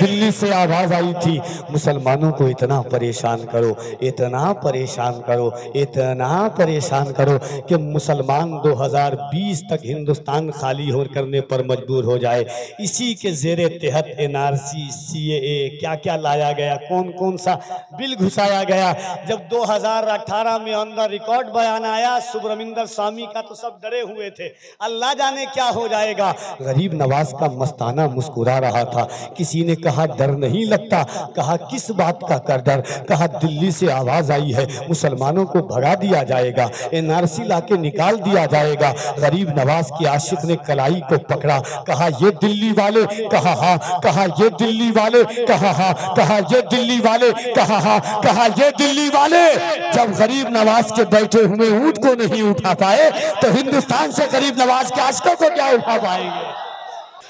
दिल्ली से आवाज आई थी, मुसलमानों को इतना परेशान करो, इतना परेशान करो, इतना परेशान करो कि मुसलमान 2020 तक हिंदुस्तान खाली हो करने पर मजबूर हो जाए। इसी के जेरे तहत एनआरसी, सीएए, क्या क्या लाया गया, कौन कौन सा बिल घुसाया गया। जब 2018 में अंदर रिकॉर्ड बयान आया सुब्रमण्यम स्वामी का तो सब डरे हुए थे, अल्लाह जाने क्या हो जाएगा। गरीब नवाज का मस्ताना मुस्कुरा रहा था। किसी ने कहा डर नहीं लगता, कहा किस बात का कर डर, कहा दिल्ली से आवाज आई है मुसलमानों को भगा दिया जाएगा, एनआरसी लाके निकाल दिया जाएगा। गरीब नवाज की आशिक ने कलाई को पकड़ा, कहा ये दिल्ली वाले, कहा हाँ, कहा ये दिल्ली वाले, कहा हाँ, कहा ये दिल्ली वाले, कहा हाँ, कहा ये दिल्ली वाले। जब गरीब नवाज के बैठे हुए ऊंट को नहीं उठा पाए तो हिंदुस्तान से गरीब नवाज के आशिकों को क्या उठा पाएंगे।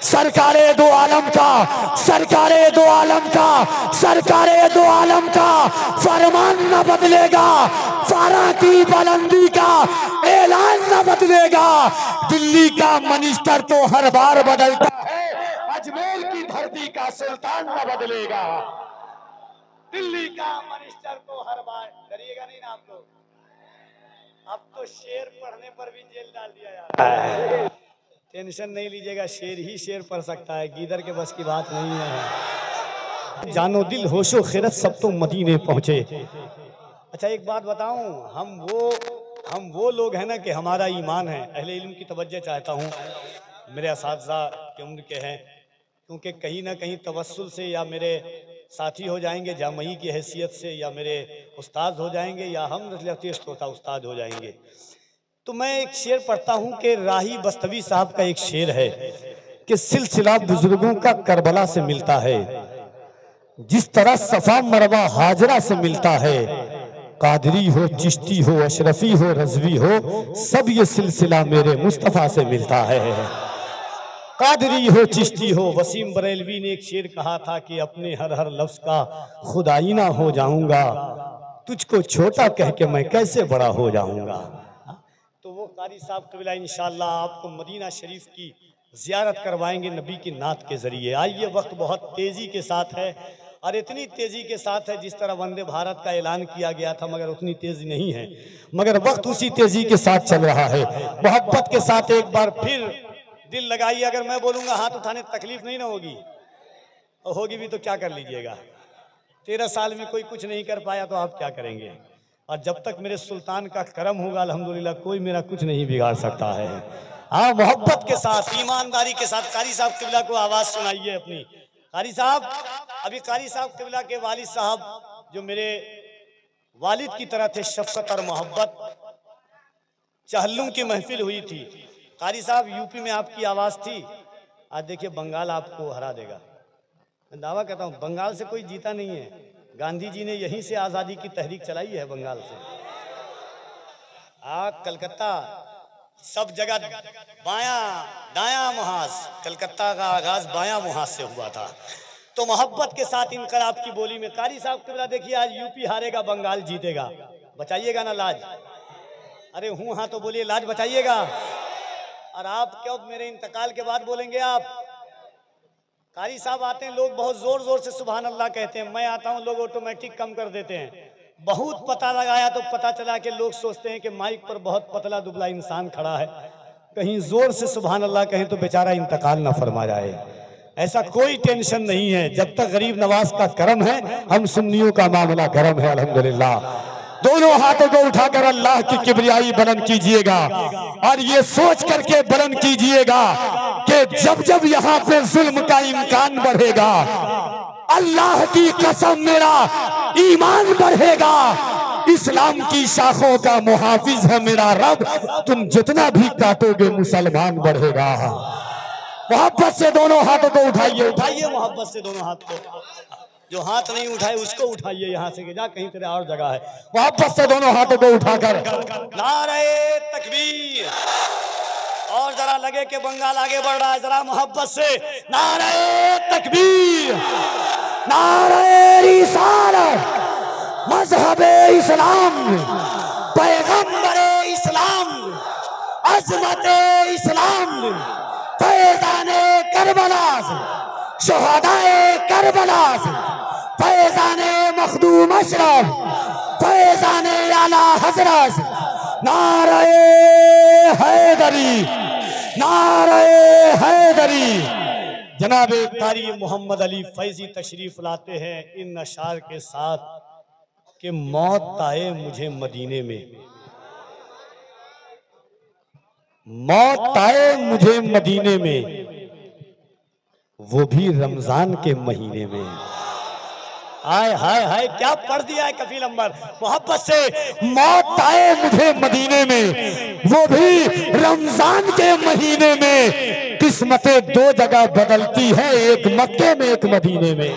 सरकारे दो आलम का, सरकारे दो आलम का, सरकारे दो आलम का फरमान न बदलेगा, फारा की बुलंदी का ऐलान न बदलेगा। दिल्ली का मिनिस्टर तो हर बार बदलता है, अजमेर की धरती का सुल्तान न बदलेगा। दिल्ली का मिनिस्टर तो हर बार, डरिएगा नहीं ना आप लोग। अब तो शेर पढ़ने पर भी जेल डाल दिया जा रहा है। टेंशन नहीं लीजिएगा, शेर ही शेर पढ़ सकता है, गीदड़ के बस की बात नहीं है। जानो दिल होशो खिरत सब तो मदीने पहुंचे। अच्छा एक बात बताऊं, हम वो लोग हैं ना कि हमारा ईमान है। अहले इल्म की तवज्जो चाहता हूं, मेरे असातिज़ा की उम्र के हैं, क्योंकि कहीं ना कहीं तवस्सुल से या मेरे साथी हो जाएंगे जामई की हैसियत से, या मेरे उस्ताद हो जाएंगे, या हम होता उस्ताद हो जाएंगे। तो मैं एक शेर पढ़ता हूं कि राही बस्तवी साहब का एक शेर है कि सिलसिला बुजुर्गों का करबला से मिलता है, जिस तरह सफा मरवा हाजरा से मिलता है। कादरी हो, चिश्ती हो, अशरफी हो, रज़वी हो, सब ये सिलसिला मेरे मुस्तफ़ा से मिलता है। कादरी हो, चिश्ती हो। वसीम बरेलवी ने एक शेर कहा था कि अपने हर हर लफ्ज का खुदाईना हो जाऊंगा, तुझको छोटा कह के मैं कैसे बड़ा हो जाऊंगा। तो वो कारी साहब कबीला इंशाअल्लाह आपको मदीना शरीफ की ज़ियारत करवाएंगे नबी की नात के ज़रिए। आइए, वक्त बहुत तेज़ी के साथ है, और इतनी तेज़ी के साथ है जिस तरह वंदे भारत का ऐलान किया गया था, मगर उतनी तेज़ी नहीं है, मगर वक्त उसी तेज़ी के साथ चल रहा है। मोहब्बत के साथ एक बार फिर दिल लगाइए। अगर मैं बोलूँगा हाथ उठाने तकलीफ नहीं ना होगी, और होगी भी तो क्या कर लीजिएगा। 13 साल में कोई कुछ नहीं कर पाया तो आप क्या करेंगे। और जब तक मेरे सुल्तान का करम होगा अल्हम्दुलिल्लाह कोई मेरा कुछ नहीं बिगाड़ सकता है। हाँ, मोहब्बत के साथ, ईमानदारी के साथ कारी साहब किबला को आवाज़ सुनाइए अपनी। कारी साहब, अभी कारी साहब किबला के वालिद साहब जो मेरे वालिद की तरह थे, शफकत और मोहब्बत, चहल्लुम की महफिल हुई थी। कारी साहब यूपी में आपकी आवाज़ थी, आज देखिए बंगाल आपको हरा देगा। मैं दावा करता हूँ बंगाल से कोई जीता नहीं है। गांधी जी ने यहीं से आज़ादी की तहरीक चलाई है बंगाल से। कलकत्ता सब जगह बायां दायां मुहाज, कलकत्ता का आगाज बायां मुहाज से हुआ था। तो मोहब्बत के साथ इनकलाब की बोली में कारी साहब किबला देखिए, आज यूपी हारेगा बंगाल जीतेगा, बचाइएगा ना लाज। अरे हूँ हाँ तो बोलिए, लाज बचाइएगा। और आप क्यों मेरे इंतकाल के बाद बोलेंगे आप। कारी साहब आते हैं, लोग बहुत जोर जोर से सुभान अल्लाह कहते हैं, मैं आता हूं लोग ऑटोमेटिक कम कर देते हैं। बहुत पता लगाया तो पता चला कि लोग सोचते हैं कि माइक पर बहुत पतला दुबला इंसान खड़ा है, कहीं जोर से सुभान अल्लाह कहें तो बेचारा इंतकाल ना फरमा जाए। ऐसा कोई टेंशन नहीं है, जब तक गरीब नवाज का करम है, हम सुन्नियों का मामला गरम है अल्हम्दुलिल्लाह। दोनों हाथों को उठाकर अल्लाह की किबरियाई बुलंद कीजिएगा, और ये सोच करके बुलंद कीजिएगा कि जब जब यहाँ पे जुल्म का इम्कान बढ़ेगा, अल्लाह की कसम मेरा ईमान बढ़ेगा। इस्लाम की शाखों का मुहाफिज है मेरा रब, तुम जितना भी काटोगे मुसलमान बढ़ेगा। मोहब्बत से दोनों हाथों को उठाइए, उठाइए मोहब्बत से दोनों हाथ को। जो हाथ नहीं उठाए उसको उठाइए, यहाँ से जा कहीं तेरे और जगह है। मोहब्बत से दोनों हाथों को उठाकर नारे तकबीर, और जरा लगे कि बंगाल आगे बढ़ रहा है, जरा मोहब्बत से नारे तकबीर, नारे रिसालत, मजहबे इस्लाम, पैगंबरे इस्लाम, अज़मते इस्लाम, फैज़ाने करबला, शहादाए करबला से फैजाने मखदूम अशरफ फैजाने आला हजरत नारे हैदरी नारे हैदरी। जनाब कारी मोहम्मद अली फैजी तशरीफ लाते हैं इन अशार के साथ कि मौत आए मुझे मदीने में, मौत आए मुझे मदीने में, वो भी रमजान के महीने में। हाय हाय हाय क्या पढ़ दिया है कफील अंबर मोहब्बत से। मौत आए मुझे मदीने में, वो भी रमजान के महीने में। किस्मतें दो जगह बदलती है, एक मक्के में एक मदीने में।